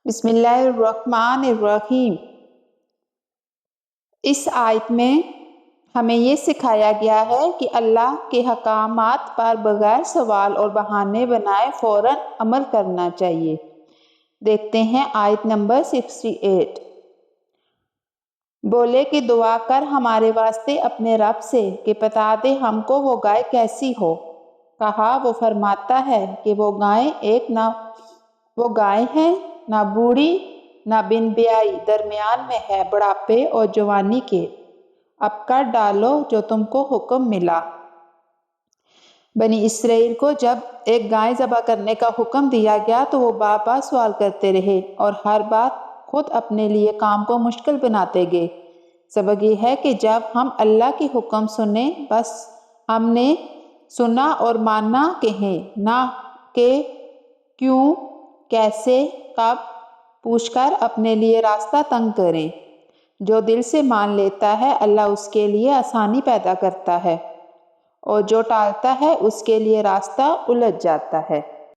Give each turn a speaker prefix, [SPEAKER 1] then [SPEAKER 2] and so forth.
[SPEAKER 1] بسم اللہ الرحمن الرحیم۔ اس آیت میں ہمیں یہ سکھایا گیا ہے کہ اللہ کے احکامات پر بغیر سوال اور بہانے بنائے فوراً عمل کرنا چاہیے۔ دیکھتے ہیں آیت نمبر 68۔ بولے کہ دعا کر ہمارے واسطے اپنے رب سے کہ بتا دے ہم کو وہ گائے کیسی ہو۔ کہا وہ فرماتا ہے کہ وہ گائے ہیں نہ بوڑھی نہ بن بیائی، درمیان میں ہے بڑھاپے اور جوانی کے، اب کر ڈالو جو تم کو حکم ملا۔ بنی اسرائیل کو جب ایک گائے ذبح کرنے کا حکم دیا گیا تو وہ بار بار سوال کرتے رہے اور ہر بات خود اپنے لیے کام کو مشکل بناتے گئے۔ سبق یہ ہے کہ جب ہم اللہ کی حکم سنیں، بس ہم نے سنا اور ماننا کہیں، نہ کہ کیوں، کیسے، کب پوچھ کر اپنے لیے راستہ تنگ کریں۔ جو دل سے مان لیتا ہے اللہ اس کے لیے آسانی پیدا کرتا ہے، اور جو ٹالتا ہے اس کے لیے راستہ الجھ جاتا ہے۔